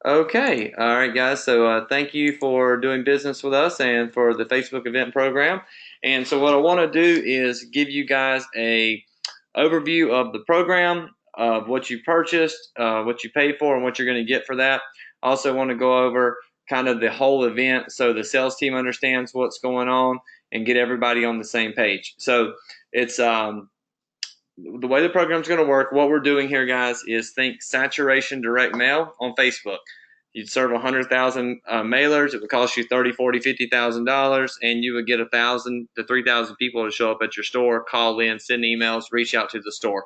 Okay, all right, guys. So thank you for doing business with us and for the Facebook event program. And so what I want to do is give you guys a overview of the program, of what you purchased, what you paid for, and what you're going to get for that. I also want to go over kind of the whole event so the sales team understands what's going on and get everybody on the same page. So it's the way the program is going to work. What we're doing here, guys, is think saturation direct mail on Facebook. You'd serve 100,000 mailers. It would cost you $30, $40, $50,000, and you would get 1,000 to 3,000 people to show up at your store, call in, send emails, reach out to the store.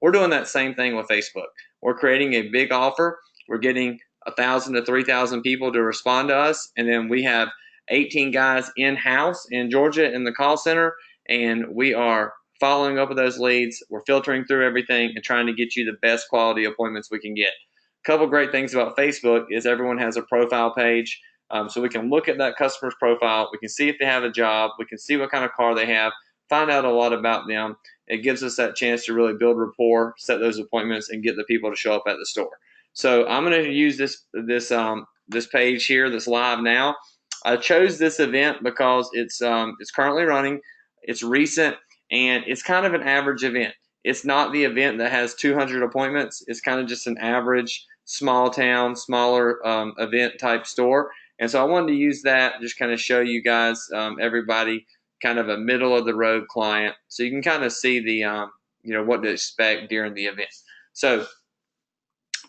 We're doing that same thing with Facebook. We're creating a big offer. We're getting 1,000 to 3,000 people to respond to us, and then we have 18 guys in-house in Georgia in the call center, and we are following up with those leads. We're filtering through everything and trying to get you the best quality appointments we can get. A couple great things about Facebook is everyone has a profile page. So we can look at that customer's profile. We can see if they have a job. We can see what kind of car they have, find out a lot about them. It gives us that chance to really build rapport, set those appointments, and get the people to show up at the store. So I'm going to use this page here that's live now. I chose this event because it's currently running. It's recent, and it's kind of an average event. It's not the event that has 200 appointments. It's kind of just an average small town, smaller event type store. And so I wanted to use that, just kind of show you guys, everybody, kind of a middle of the road client, so you can kind of see the what to expect during the event. So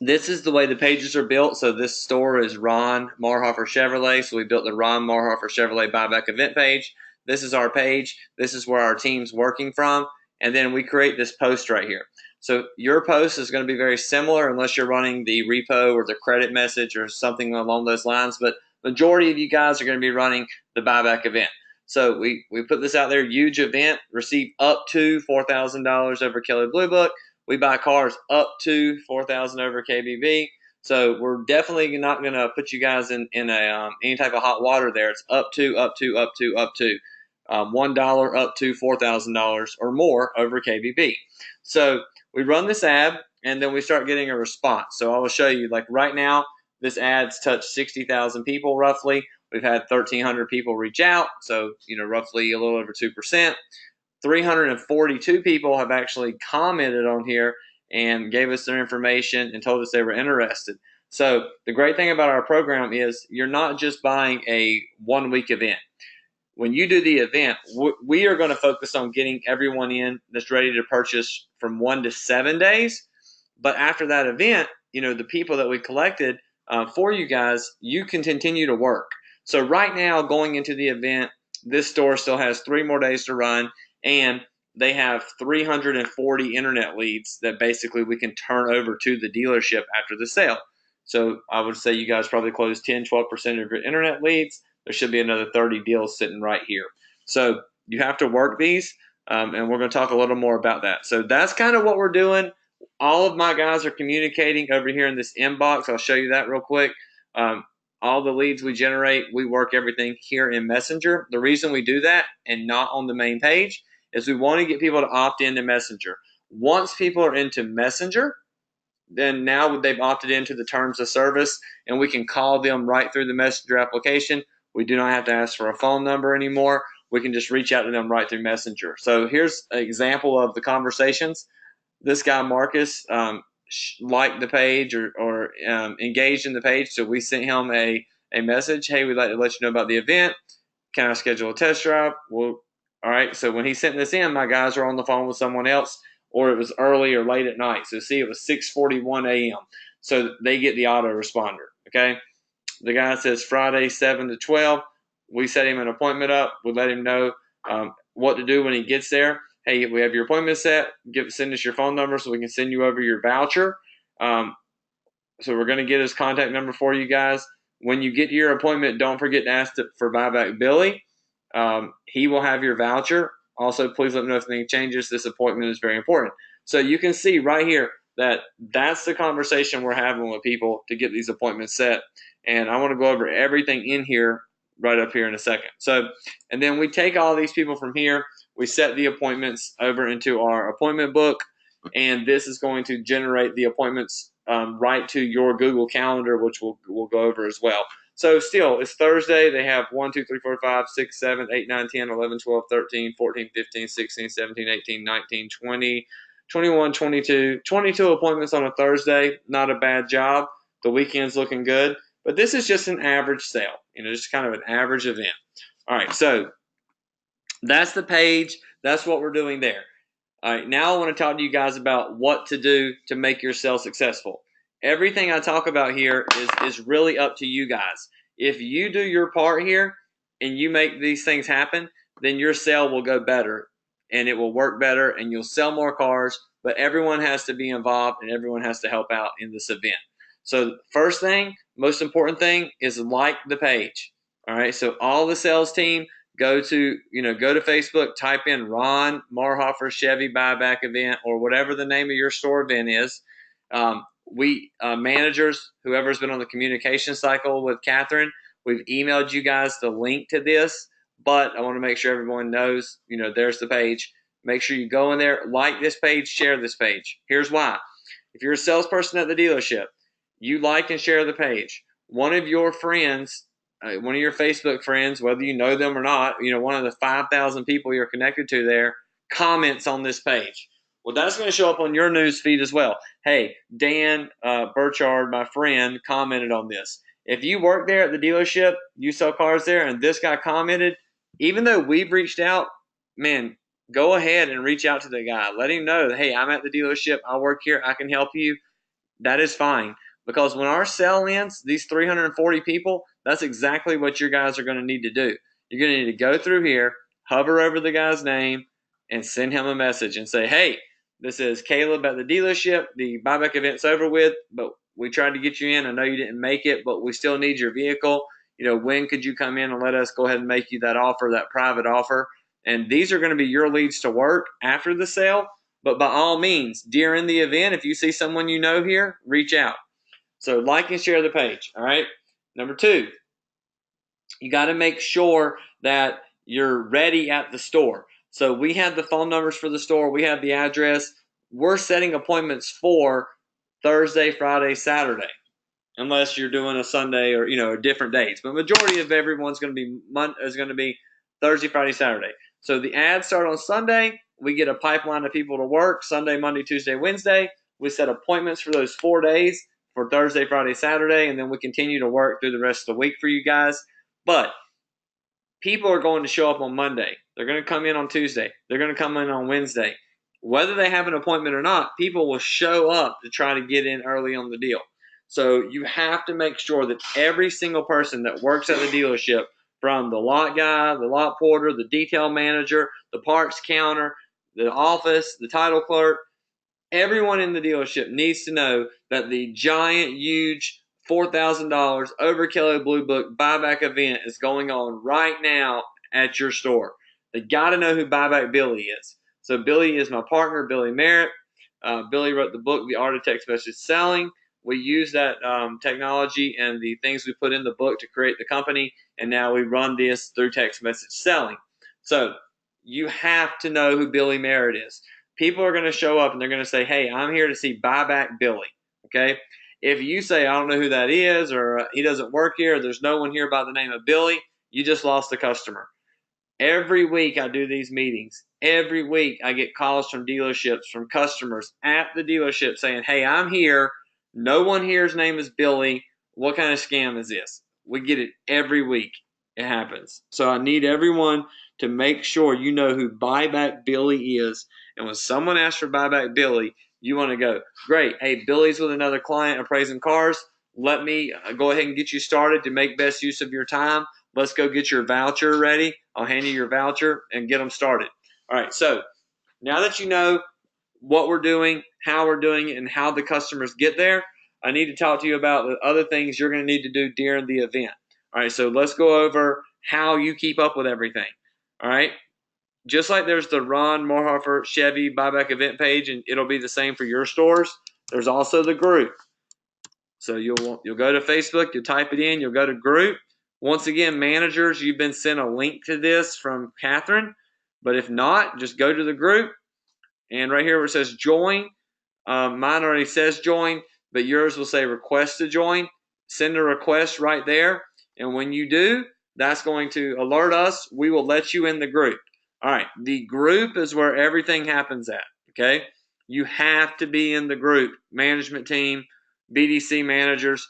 this is the way the pages are built. So this store is Ron Marhofer Chevrolet. So we built the Ron Marhofer Chevrolet buyback event page. This is our page. This is where our team's working from. And then we create this post right here. So your post is going to be very similar unless you're running the repo or the credit message or something along those lines. But majority of you guys are going to be running the buyback event. So we put this out there, huge event, receive up to $4,000 over Kelley Blue Book. We buy cars up to 4,000 over KBB. So we're definitely not going to put you guys in any type of hot water there. It's up to $1 up to $4,000 or more over KBB. So we run this ad, and then we start getting a response. So I will show you, like right now, this ad's touched 60,000 people roughly. We've had 1,300 people reach out, so roughly a little over 2%. 342 people have actually commented on here and gave us their information and told us they were interested. So the great thing about our program is you're not just buying a 1 week event. When you do the event, we are going to focus on getting everyone in that's ready to purchase from 1 to 7 days. But after that event, the people that we collected for you guys, you can continue to work. So right now, going into the event, this store still has 3 more days to run, and they have 340 internet leads that basically we can turn over to the dealership after the sale. So I would say you guys probably close 10, 12% of your internet leads. There should be another 30 deals sitting right here. So you have to work these, and we're going to talk a little more about that. So that's kind of what we're doing. All of my guys are communicating over here in this inbox. I'll show you that real quick. All the leads we generate, we work everything here in Messenger. The reason we do that and not on the main page is we want to get people to opt into Messenger. Once people are into Messenger, then now they've opted into the terms of service, and we can call them right through the Messenger application. We do not have to ask for a phone number anymore. We can just reach out to them right through Messenger. So here's an example of the conversations. This guy, Marcus, liked the page or engaged in the page, so we sent him a message. Hey, we'd like to let you know about the event. Can I schedule a test drive? Well, all right. So when he sent this in, my guys are on the phone with someone else, or it was early or late at night. So see, it was 6:41 a.m. So they get the autoresponder. Okay. The guy says Friday 7 to 12. We set him an appointment up. We let him know what to do when he gets there. Hey, we have your appointment set. Send us your phone number so we can send you over your voucher. So we're going to get his contact number for you guys. When you get to your appointment, don't forget to ask for Buyback Billy. He will have your voucher. Also, please let me know if anything changes. This appointment is very important. So you can see right here that that's the conversation we're having with people to get these appointments set. And I want to go over everything in here right up here in a second. So, and then we take all these people from here. We set the appointments over into our appointment book, and this is going to generate the appointments right to your Google Calendar, which we'll go over as well. So still, it's Thursday. They have 1, 2, 3, 4, 5, 6, 7, 8, 9, 10, 11, 12, 13, 14, 15, 16, 17, 18, 19, 20, 21, 22, 22 appointments on a Thursday. Not a bad job. The weekend's looking good. But this is just an average sale, just kind of an average event. All right, so that's the page. That's what we're doing there. All right, now I want to talk to you guys about what to do to make your sale successful. Everything I talk about here is really up to you guys. If you do your part here and you make these things happen, then your sale will go better and it will work better and you'll sell more cars, but everyone has to be involved and everyone has to help out in this event. So first thing, most important thing is like the page. All right, so all the sales team, go to Facebook, type in Ron Marhofer Chevy buyback event or whatever the name of your store event is. We managers, whoever's been on the communication cycle with Catherine, we've emailed you guys the link to this, but I want to make sure everyone knows, there's the page. Make sure you go in there, like this page, share this page. Here's why. If you're a salesperson at the dealership, you like and share the page. One of your friends, one of your Facebook friends, whether you know them or not, one of the 5,000 people you're connected to there, comments on this page. Well, that's going to show up on your news feed as well. Hey, Dan Burchard, my friend, commented on this. If you work there at the dealership, you sell cars there, and this guy commented, even though we've reached out, man, go ahead and reach out to the guy. Let him know that, hey, I'm at the dealership. I work here. I can help you. That is fine. Because when our sale ends, these 340 people, that's exactly what you guys are going to need to do. You're going to need to go through here, hover over the guy's name, and send him a message and say, hey, this is Caleb at the dealership. The buyback event's over with, but we tried to get you in. I know you didn't make it, but we still need your vehicle. When could you come in and let us go ahead and make you that offer, that private offer? And these are going to be your leads to work after the sale. But by all means, during the event, if you see someone you know here, reach out. So like and share the page, all right? Number 2, you got to make sure that you're ready at the store. So we have the phone numbers for the store. We have the address. We're setting appointments for Thursday, Friday, Saturday, unless you're doing a Sunday or different dates. But majority of everyone's going to be Thursday, Friday, Saturday. So the ads start on Sunday. We get a pipeline of people to work Sunday, Monday, Tuesday, Wednesday. We set appointments for those 4 days for Thursday, Friday, Saturday, and then we continue to work through the rest of the week for you guys. But people are going to show up on Monday. They're going to come in on Tuesday. They're going to come in on Wednesday. Whether they have an appointment or not, people will show up to try to get in early on the deal. So you have to make sure that every single person that works at the dealership, from the lot guy, the lot porter, the detail manager, the parts counter, the office, the title clerk, everyone in the dealership needs to know that the giant, huge $4,000 over Kelley Blue Book buyback event is going on right now at your store. They got to know who Buyback Billy is. So Billy is my partner, Billy Merritt. Billy wrote the book, The Art of Text Message Selling. We use that technology and the things we put in the book to create the company, and now we run this through text message selling. So you have to know who Billy Merritt is. People are going to show up and they're going to say, hey, I'm here to see Buyback Billy. Okay? If you say, I don't know who that is, or he doesn't work here, or there's no one here by the name of Billy, you just lost a customer. Every week I do these meetings. Every week I get calls from dealerships, from customers at the dealership saying, hey, I'm here. No one here's name is Billy. What kind of scam is this? We get it every week. It happens. So I need everyone to make sure you know who Buyback Billy is. And when someone asks for Buyback Billy, you want to go, great. Hey, Billy's with another client appraising cars. Let me go ahead and get you started to make best use of your time. Let's go get your voucher ready. I'll hand you your voucher and get them started. All right, so now that you know what we're doing, how we're doing it, and how the customers get there, I need to talk to you about the other things you're going to need to do during the event. All right, so let's go over how you keep up with everything. All right, just like there's the Ron Marhofer Chevy buyback event page, and it'll be the same for your stores, there's also the group. So you'll go to Facebook, you'll type it in, you'll go to group. Once again, managers, you've been sent a link to this from Catherine, but if not, just go to the group, and right here where it says join, mine already says join. but yours will say request to join. Send a request right there. And when you do, that's going to alert us. We will let you in the group. All right. The group is where everything happens at. Okay. You have to be in the group. Management team, BDC managers,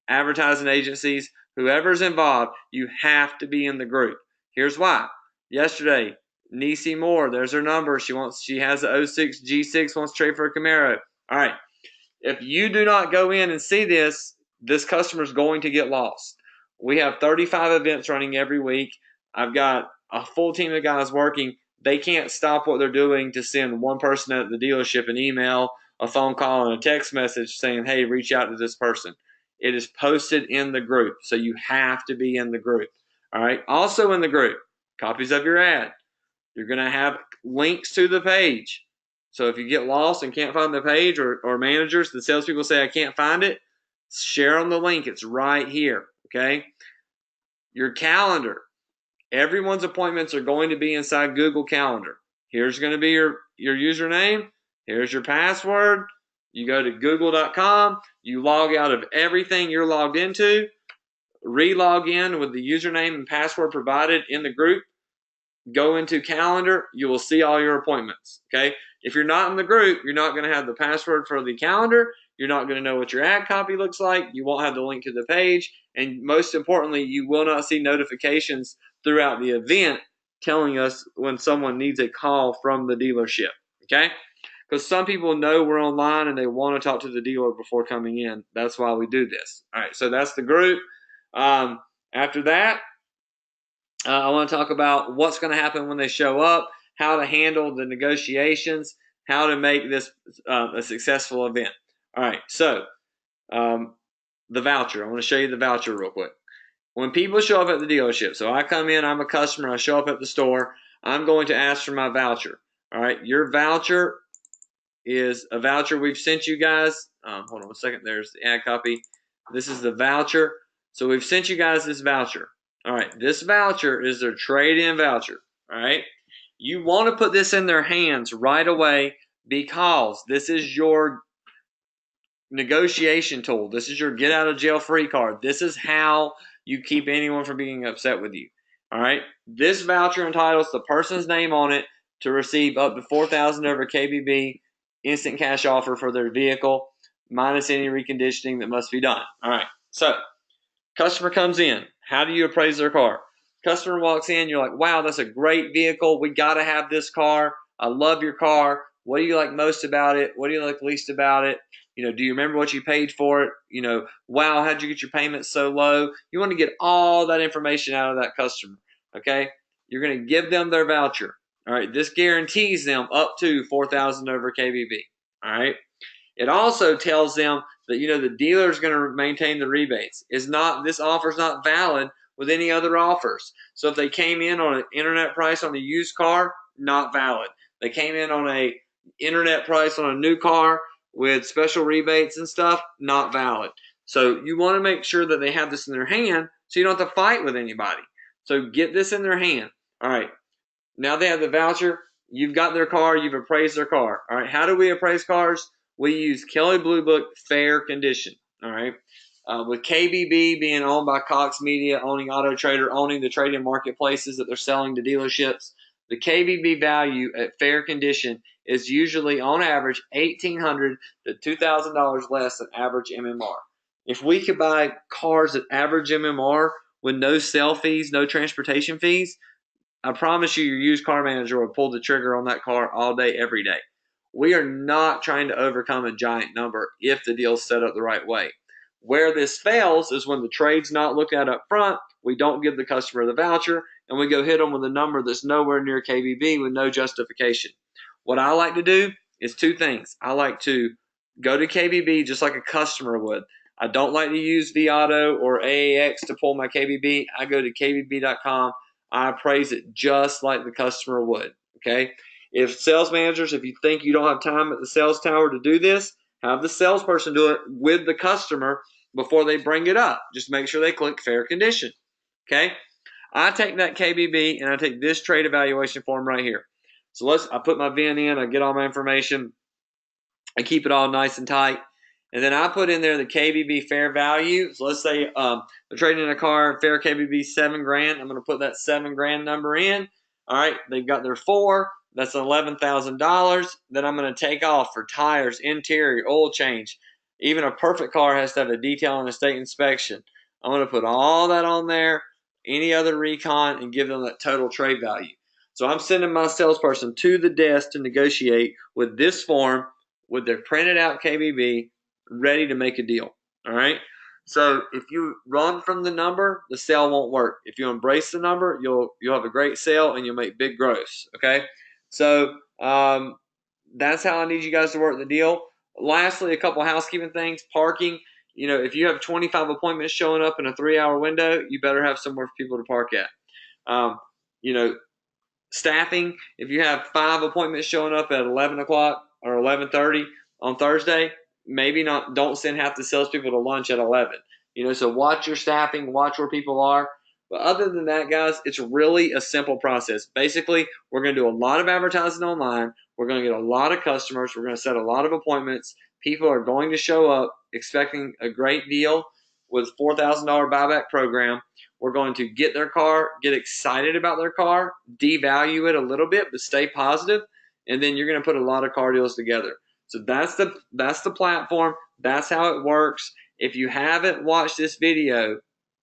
advertising agencies, whoever's involved, you have to be in the group. Here's why. Yesterday, Nisi Moore, there's her number. She has the 06 G6, wants to trade for a Camaro. All right. If you do not go in and see this, this customer is going to get lost. We have 35 events running every week. I've got a full team of guys working. They can't stop what they're doing to send one person at the dealership an email, a phone call, and a text message saying, hey, reach out to this person. It is posted in the group, so you have to be in the group. All right. Also in the group, copies of your ad. You're going to have links to the page. So if you get lost and can't find the page, or managers, the salespeople say, I can't find it, share on the link. It's right here, okay? Your calendar. Everyone's appointments are going to be inside Google Calendar. Here's going to be your username. Here's your password. You go to google.com. You log out of everything you're logged into. Re-log in with the username and password provided in the group. Go into calendar, you will see all your appointments, okay? If you're not in the group, you're not going to have the password for the calendar. You're not going to know what your ad copy looks like. You won't have the link to the page. And most importantly, you will not see notifications throughout the event telling us when someone needs a call from the dealership, okay? Because some people know we're online and they want to talk to the dealer before coming in. That's why we do this. All right, so that's the group. After that, I want to talk about what's going to happen when they show up, how to handle the negotiations, how to make this a successful event. All right, so the voucher. I want to show you the voucher real quick. When people show up at the dealership, so I come in, I'm a customer, I show up at the store, I'm going to ask for my voucher. All right, your voucher is a voucher we've sent you guys. Hold on a second. There's the ad copy. This is the voucher. So we've sent you guys this voucher. All right, this voucher is their trade-in voucher. All right, you want to put this in their hands right away because this is your negotiation tool. This is your get-out-of-jail-free card. This is how you keep anyone from being upset with you. All right, this voucher entitles the person's name on it to receive up to $4,000 over KBB instant cash offer for their vehicle, minus any reconditioning that must be done. All right, so customer comes in. How do you appraise their car? Customer walks in. You're like, wow, that's a great vehicle. We got to have this car. I love your car. What do you like most about it? What do you like least about it? You know, do you remember what you paid for it? You know, wow, how'd you get your payments so low? You want to get all that information out of that customer, okay? You're going to give them their voucher. All right, this guarantees them up to $4,000 over KBB. All right. It also tells them that, you know, the dealer is going to maintain the rebates. This offer is not valid with any other offers. So if they came in on an internet price on a used car, not valid. They came in on a internet price on a new car with special rebates and stuff, not valid. So you want to make sure that they have this in their hand so you don't have to fight with anybody. So get this in their hand. All right. Now they have the voucher. You've got their car. You've appraised their car. All right. How do we appraise cars? We use Kelley Blue Book Fair Condition. All right. With KBB being owned by Cox Media, owning Auto Trader, owning the trade-in marketplaces that they're selling to dealerships, the KBB value at fair condition is usually, on average, $1,800 to $2,000 less than average MMR. If we could buy cars at average MMR with no sale fees, no transportation fees, I promise you your used car manager will pull the trigger on that car all day, every day. We are not trying to overcome a giant number if the deal's set up the right way. Where this fails is when the trade's not looked at up front, we don't give the customer the voucher, and we go hit them with a number that's nowhere near KBB with no justification. What I like to do is two things. I like to go to KBB just like a customer would. I don't like to use vAuto or AAX to pull my KBB. I go to KBB.com. I appraise it just like the customer would, okay? If sales managers, if you think you don't have time at the sales tower to do this, have the salesperson do it with the customer before they bring it up. Just make sure they click fair condition, okay? I take that KBB and I take this trade evaluation form right here. So I put my VIN in, I get all my information, I keep it all nice and tight, And then I put in there the KBB fair value. So let's say they're trading in a car, fair KBB $7,000. I'm going to put that $7,000 number in. All right, they've got their 4. That's $11,000. Then I'm going to take off for tires, interior, oil change. Even a perfect car has to have a detail and a state inspection. I'm going to put all that on there, any other recon, and give them that total trade value. So I'm sending my salesperson to the desk to negotiate with this form, with their printed out KBB, ready to make a deal. All right. So if you run from the number, the sale won't work. If you embrace the number, you'll have a great sale and you'll make big gross. Okay. So that's how I need you guys to work the deal. Lastly, a couple housekeeping things. Parking. You know, if you have 25 appointments showing up in a 3-hour window, you better have somewhere for people to park at. You know, staffing. If you have 5 appointments showing up at 11 o'clock or 11:30 on Thursday, maybe not. Don't send half the salespeople to lunch at 11. You know, so watch your staffing, watch where people are. But other than that, guys, it's really a simple process. Basically, we're going to do a lot of advertising online. We're going to get a lot of customers. We're going to set a lot of appointments. People are going to show up expecting a great deal with $4,000 buyback program. We're going to get their car, get excited about their car, devalue it a little bit, but stay positive, and then you're going to put a lot of car deals together. So that's the platform. That's how it works. If you haven't watched this video,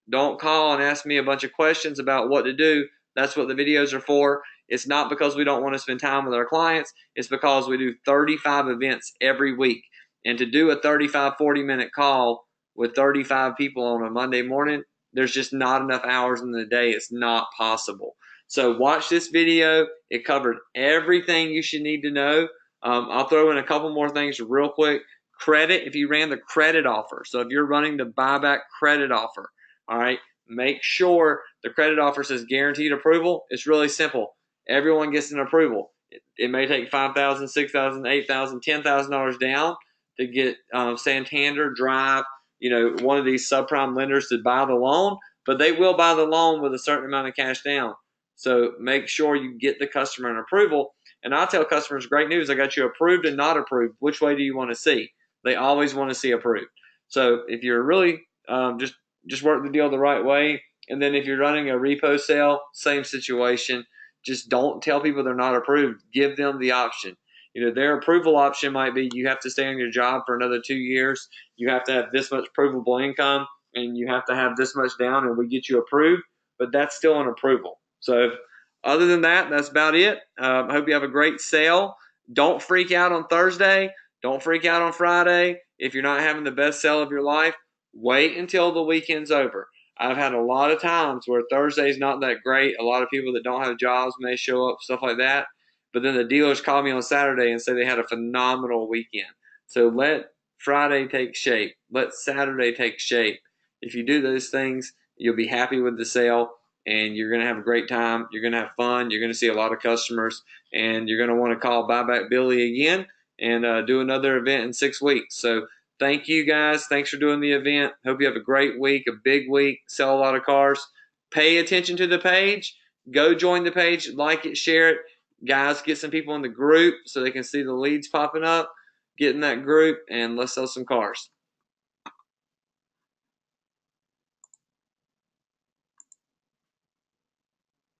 don't call and ask me a bunch of questions about what to do. That's what the videos are for. It's not because we don't want to spend time with our clients. It's because we do 35 events every week. And to do a 35, 40-minute call with 35 people on a Monday morning, there's just not enough hours in the day. It's not possible. So watch this video. It covered everything you should need to know. I'll throw in a couple more things real quick. Credit, if you ran the credit offer. So if you're running the buyback credit offer, all right, make sure the credit offer says guaranteed approval. It's really simple. Everyone gets an approval. It may take $5,000, $6,000, $8,000, $10,000 down to get Santander, Drive, you know, one of these subprime lenders to buy the loan, but they will buy the loan with a certain amount of cash down. So make sure you get the customer an approval. And I tell customers, great news, I got you approved and not approved. Which way do you want to see? They always want to see approved. So if you're really just work the deal the right way. And then if you're running a repo sale, same situation. Just don't tell people they're not approved. Give them the option. You know, their approval option might be you have to stay on your job for another 2 years. You have to have this much provable income, and you have to have this much down, and we get you approved. But that's still an approval. So other than that, that's about it. I hope you have a great sale. Don't freak out on Thursday. Don't freak out on Friday. If you're not having the best sale of your life, wait until the weekend's over. I've had a lot of times where Thursday's not that great. A lot of people that don't have jobs may show up, stuff like that. But then the dealers call me on Saturday and say they had a phenomenal weekend. So let Friday take shape. Let Saturday take shape. If you do those things, you'll be happy with the sale, and you're going to have a great time. You're going to have fun. You're going to see a lot of customers, and you're going to want to call Buyback Billy again and do another event in 6 weeks. So thank you, guys. Thanks for doing the event. Hope you have a great week, a big week, sell a lot of cars. Pay attention to the page. Go join the page, like it, share it. Guys, get some people in the group so they can see the leads popping up. Get in that group, and let's sell some cars.